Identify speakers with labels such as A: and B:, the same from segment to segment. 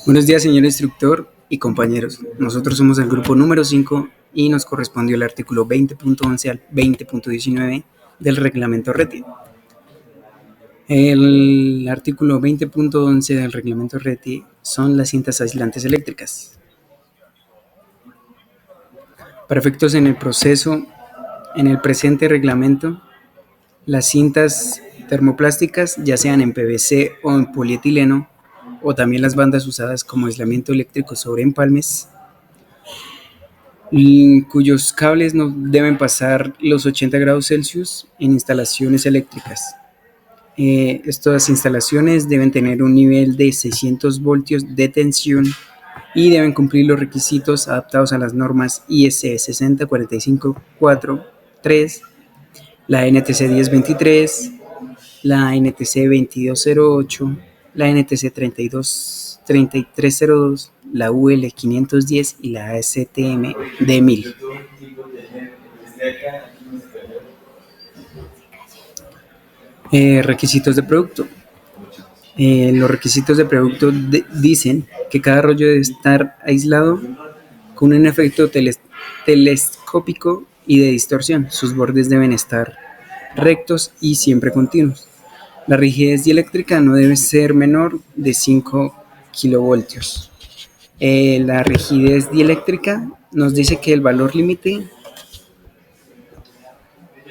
A: Buenos días, señor instructor y compañeros. Nosotros somos el grupo número 5 y nos correspondió el artículo 20.11 al 20.19 del reglamento RETI. El artículo 20.11 del reglamento RETI son las cintas aislantes eléctricas. Para efectos en el presente reglamento, las cintas termoplásticas, ya sean en PVC o en polietileno, o también las bandas usadas como aislamiento eléctrico sobre empalmes, cuyos cables no deben pasar los 80 grados Celsius en instalaciones eléctricas. Estas instalaciones deben tener un nivel de 600 voltios de tensión y deben cumplir los requisitos adaptados a las normas IEC 60453, la NTC 1023, la NTC 2208, la NTC 3302, la UL 510 y la ASTM D1000. Requisitos de producto. Los requisitos de producto dicen que cada rollo debe estar aislado con un efecto telescópico y de distorsión. Sus bordes deben estar rectos y siempre continuos. La rigidez dieléctrica no debe ser menor de 5 kilovoltios. La rigidez dieléctrica nos dice que el valor límite,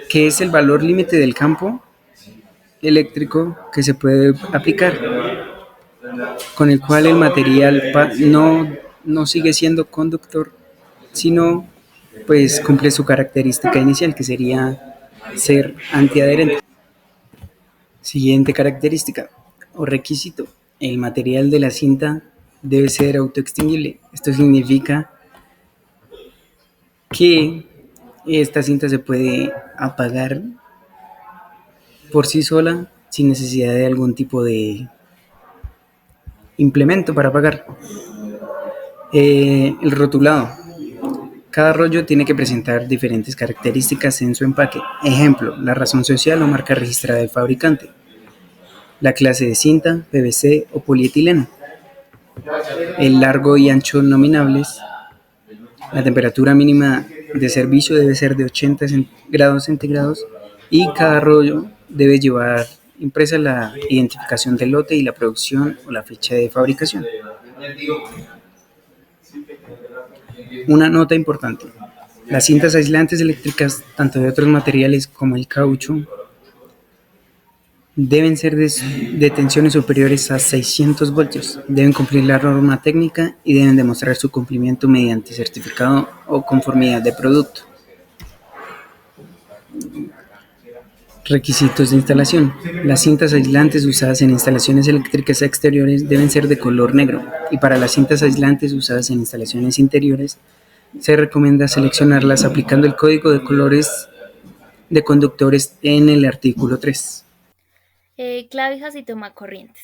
A: que es el valor límite del campo eléctrico que se puede aplicar, con el cual el material no sigue siendo conductor, sino pues cumple su característica inicial, que sería ser antiadherente. Siguiente característica o requisito: el material de la cinta debe ser autoextinguible. Esto significa que esta cinta se puede apagar por sí sola sin necesidad de algún tipo de implemento para apagar. El rotulado. Cada rollo tiene que presentar diferentes características en su empaque. Ejemplo, la razón social o marca registrada del fabricante, la clase de cinta, PVC o polietileno, el largo y ancho nominables, la temperatura mínima de servicio debe ser de 80 grados centígrados y cada rollo debe llevar impresa la identificación del lote y la producción o la fecha de fabricación. Una nota importante: las cintas aislantes eléctricas, tanto de otros materiales como el caucho, deben ser de tensiones superiores a 600 voltios, deben cumplir la norma técnica y deben demostrar su cumplimiento mediante certificado o conformidad de producto. Requisitos de instalación. Las cintas aislantes usadas en instalaciones eléctricas exteriores deben ser de color negro, y para las cintas aislantes usadas en instalaciones interiores se recomienda seleccionarlas aplicando el código de colores de conductores en el artículo 3.
B: Clavijas y tomacorrientes.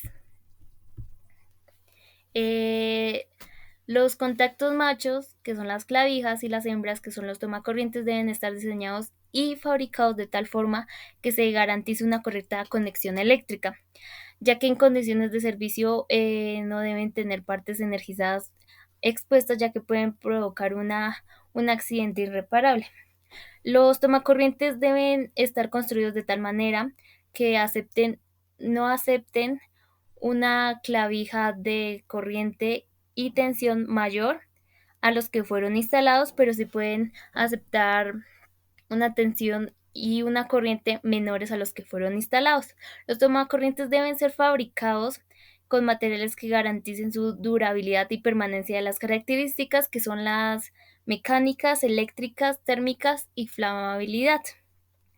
B: Los contactos machos, que son las clavijas, y las hembras, que son los tomacorrientes, deben estar diseñados y fabricados de tal forma que se garantice una correcta conexión eléctrica, ya que en condiciones de servicio no deben tener partes energizadas expuestas, ya que pueden provocar un accidente irreparable. Los tomacorrientes deben estar construidos de tal manera que no acepten una clavija de corriente y tensión mayor a los que fueron instalados, pero sí pueden aceptar una tensión y una corriente menores a los que fueron instalados. Los tomacorrientes deben ser fabricados con materiales que garanticen su durabilidad y permanencia de las características que son las mecánicas, eléctricas, térmicas y flamabilidad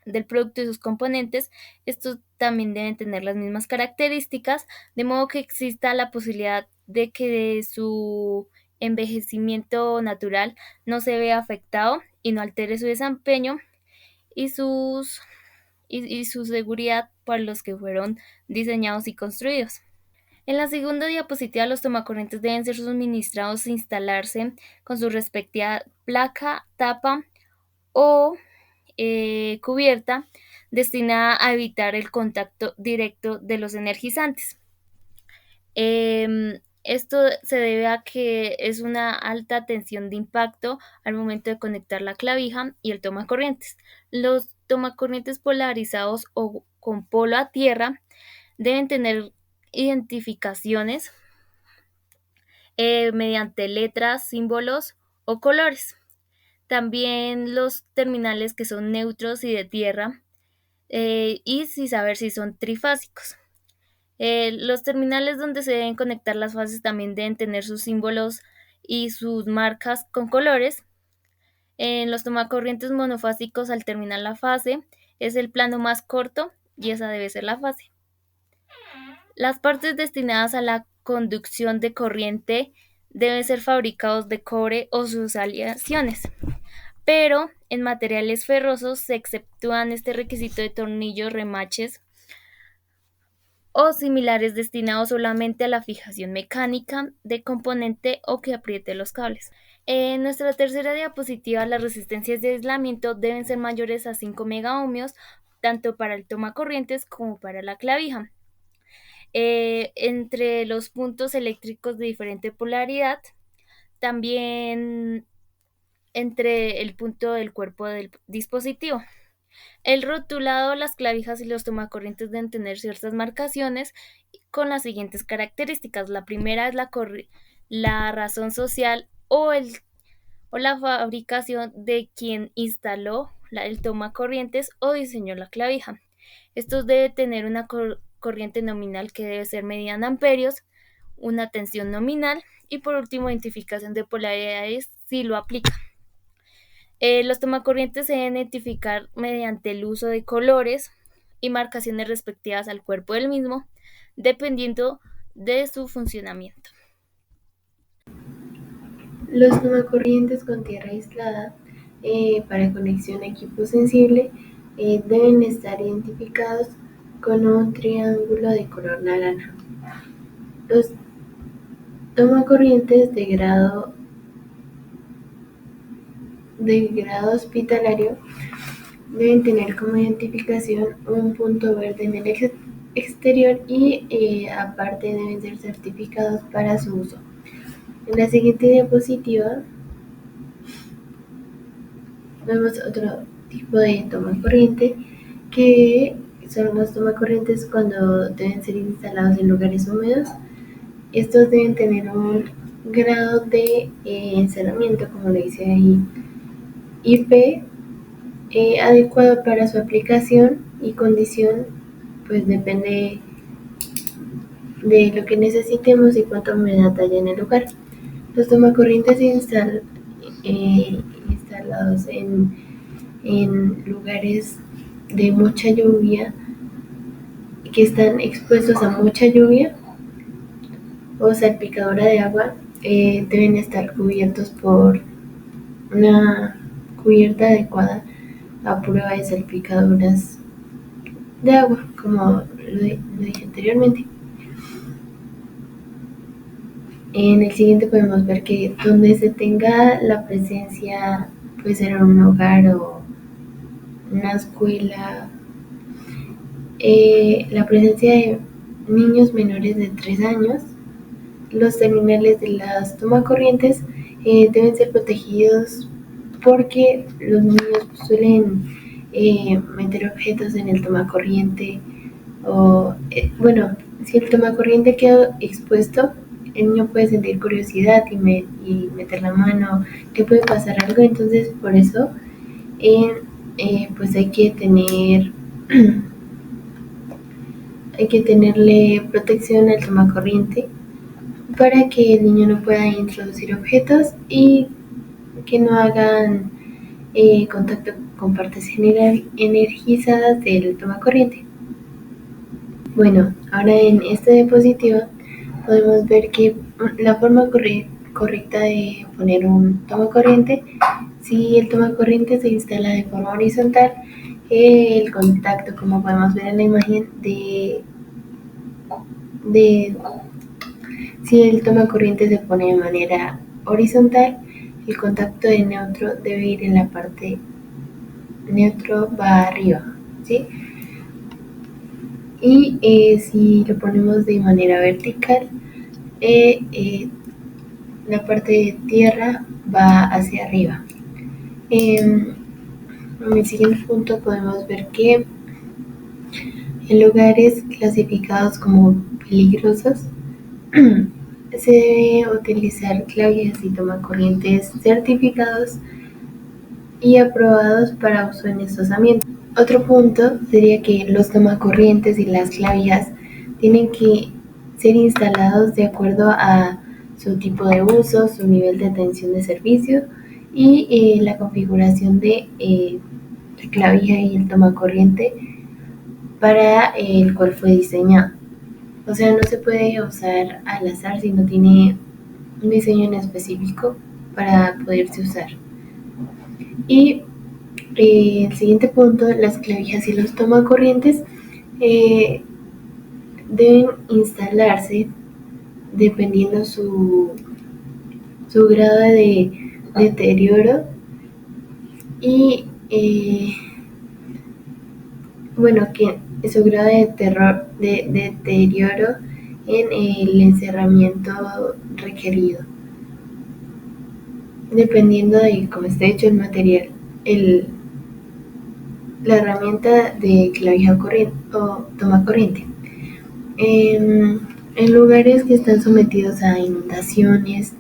B: del producto y sus componentes. Estos también deben tener las mismas características, de modo que exista la posibilidad de que su envejecimiento natural no se vea afectado y no altere su desempeño y su seguridad para los que fueron diseñados y construidos. En la segunda diapositiva, los tomacorrientes deben ser suministrados e instalarse con su respectiva placa, tapa o cubierta destinada a evitar el contacto directo de los energizantes. Esto se debe a que es una alta tensión de impacto al momento de conectar la clavija y el tomacorrientes. Los tomacorrientes polarizados o con polo a tierra deben tener identificaciones mediante letras, símbolos o colores. También los terminales que son neutros y de tierra, y sin saber si son trifásicos. Los terminales donde se deben conectar las fases también deben tener sus símbolos y sus marcas con colores. En los tomacorrientes monofásicos, al terminar la fase, es el plano más corto y esa debe ser la fase. Las partes destinadas a la conducción de corriente deben ser fabricados de cobre o sus aleaciones, pero en materiales ferrosos se exceptúan este requisito de tornillos, remaches o similares destinados solamente a la fijación mecánica de componente o que apriete los cables. En nuestra tercera diapositiva, las resistencias de aislamiento deben ser mayores a 5 megaohmios, tanto para el tomacorrientes como para la clavija. Entre los puntos eléctricos de diferente polaridad, también entre el punto del cuerpo del dispositivo. El rotulado, las clavijas y los tomacorrientes deben tener ciertas marcaciones con las siguientes características. La primera es la razón social o la fabricación de quien instaló el tomacorrientes o diseñó la clavija. Estos debe tener una corriente nominal que debe ser medida en amperios, una tensión nominal y por último identificación de polaridades si lo aplica. Los tomacorrientes se deben identificar mediante el uso de colores y marcaciones respectivas al cuerpo del mismo, dependiendo de su funcionamiento.
C: Los tomacorrientes con tierra aislada para conexión a equipo sensible deben estar identificados con un triángulo de color naranja. Los tomacorrientes de grado hospitalario deben tener como identificación un punto verde en el exterior y aparte deben ser certificados para su uso. En la siguiente diapositiva vemos otro tipo de tomacorriente que son los tomacorrientes cuando deben ser instalados en lugares húmedos. Estos deben tener un grado de encerramiento, como le dice ahí, IP, adecuado para su aplicación y condición, pues depende de lo que necesitemos y cuánta humedad haya en el lugar. Los tomacorrientes instalados en lugares de mucha lluvia, que están expuestos a mucha lluvia o salpicadura de agua, deben estar cubiertos por una cubierta adecuada a prueba de salpicaduras de agua, como lo dije anteriormente. En el siguiente podemos ver que donde se tenga la presencia, puede ser en un hogar o una escuela, la presencia de niños menores de 3 años, los terminales de las tomacorrientes deben ser protegidos porque los niños suelen meter objetos en el tomacorriente o, si el tomacorriente queda expuesto, el niño puede sentir curiosidad y meter la mano, que puede pasar algo. Entonces por eso pues hay que tenerle protección al tomacorriente para que el niño no pueda introducir objetos y que no hagan contacto con partes energizadas del tomacorriente. Bueno, ahora en esta diapositiva podemos ver que la forma correcta de poner un tomacorriente, si el tomacorriente se instala de forma horizontal, el contacto, como podemos ver en la imagen, si el tomacorriente se pone de manera horizontal, el contacto de neutro debe ir en la parte neutro, va arriba, ¿sí? Y si lo ponemos de manera vertical, la parte de tierra va hacia arriba. En el siguiente punto podemos ver que en lugares clasificados como peligrosos se debe utilizar clavijas y tomacorrientes certificados y aprobados para uso en estos ambientes. Otro punto sería que los tomacorrientes y las clavijas tienen que ser instalados de acuerdo a su tipo de uso, su nivel de atención de servicio y la configuración de la clavija y el tomacorriente para el cual fue diseñado. O sea, no se puede usar al azar si no tiene un diseño en específico para poderse usar. Y el siguiente punto, las clavijas y los tomacorrientes deben instalarse dependiendo su grado de deterioro y que su grado de deterioro en el encerramiento requerido, dependiendo de cómo esté hecho el material. La herramienta de clavija o tomacorriente. En lugares que están sometidos a inundaciones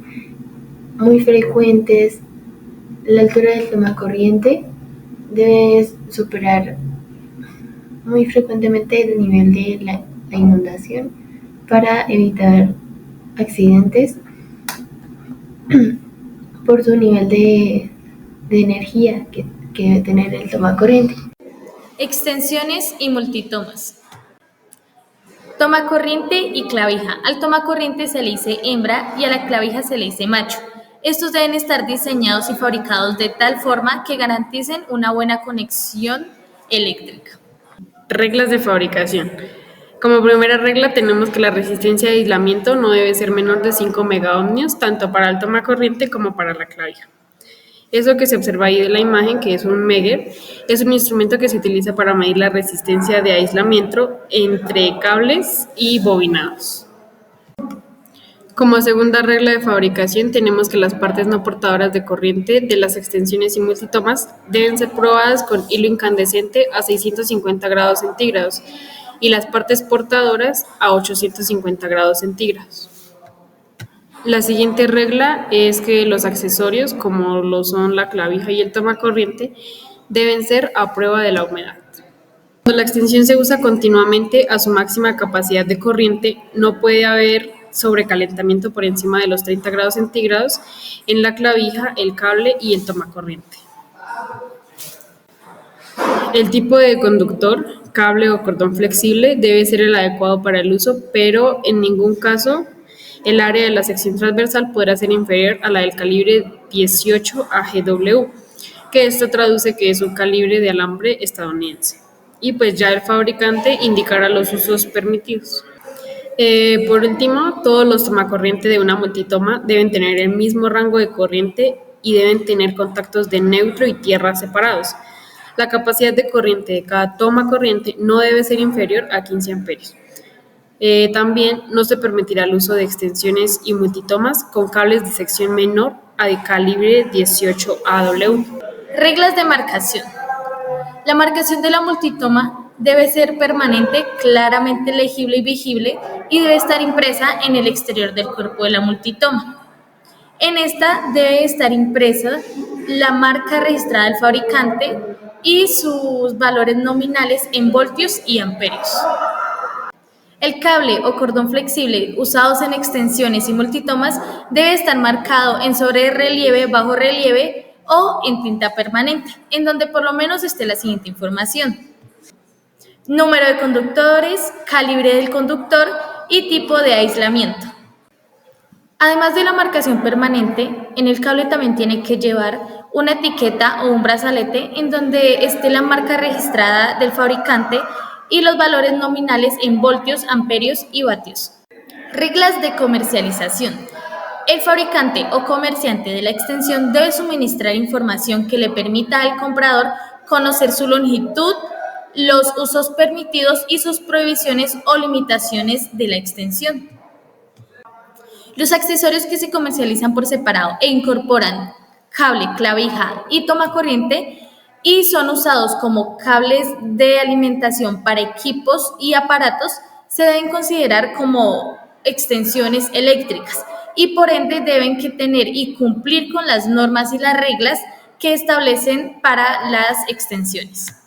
C: muy frecuentes, la altura del tomacorriente debe superar muy frecuentemente el nivel de la inundación para evitar accidentes por su nivel de energía que debe tener el tomacorriente.
B: Extensiones y multitomas. Tomacorriente y clavija. Al tomacorriente se le dice hembra y a la clavija se le dice macho. Estos deben estar diseñados y fabricados de tal forma que garanticen una buena conexión eléctrica.
D: Reglas de fabricación. Como primera regla tenemos que la resistencia de aislamiento no debe ser menor de 5 megaohmios tanto para el tomacorriente como para la clavija. Eso que se observa ahí de la imagen, que es un Megger, es un instrumento que se utiliza para medir la resistencia de aislamiento entre cables y bobinados. Como segunda regla de fabricación tenemos que las partes no portadoras de corriente de las extensiones y multitomas deben ser probadas con hilo incandescente a 650 grados centígrados y las partes portadoras a 850 grados centígrados. La siguiente regla es que los accesorios, como lo son la clavija y el tomacorriente, deben ser a prueba de la humedad. Cuando la extensión se usa continuamente a su máxima capacidad de corriente, no puede haber sobrecalentamiento por encima de los 30 grados centígrados en la clavija, el cable y el tomacorriente. El tipo de conductor, cable o cordón flexible debe ser el adecuado para el uso, pero en ningún caso el área de la sección transversal podrá ser inferior a la del calibre 18 AGW, que esto traduce que es un calibre de alambre estadounidense. Y pues ya el fabricante indicará los usos permitidos. Por último, todos los tomacorriente de una multitoma deben tener el mismo rango de corriente y deben tener contactos de neutro y tierra separados. La capacidad de corriente de cada toma corriente no debe ser inferior a 15 amperios. También no se permitirá el uso de extensiones y multitomas con cables de sección menor a de calibre 18 AW.
B: Reglas de marcación. La marcación de la multitoma debe ser permanente, claramente legible y visible y debe estar impresa en el exterior del cuerpo de la multitoma. En esta debe estar impresa la marca registrada del fabricante y sus valores nominales en voltios y amperios. El cable o cordón flexible usados en extensiones y multitomas debe estar marcado en sobrerelieve, bajo relieve o en tinta permanente, en donde por lo menos esté la siguiente información: número de conductores, calibre del conductor y tipo de aislamiento. Además de la marcación permanente, en el cable también tiene que llevar una etiqueta o un brazalete en donde esté la marca registrada del fabricante y los valores nominales en voltios, amperios y vatios. Reglas de comercialización. El fabricante o comerciante de la extensión debe suministrar información que le permita al comprador conocer su longitud, los usos permitidos y sus prohibiciones o limitaciones de la extensión.
E: Los accesorios que se comercializan por separado e incorporan cable, clavija y toma corriente y son usados como cables de alimentación para equipos y aparatos se deben considerar como extensiones eléctricas y por ende deben que tener y cumplir con las normas y las reglas que establecen para las extensiones.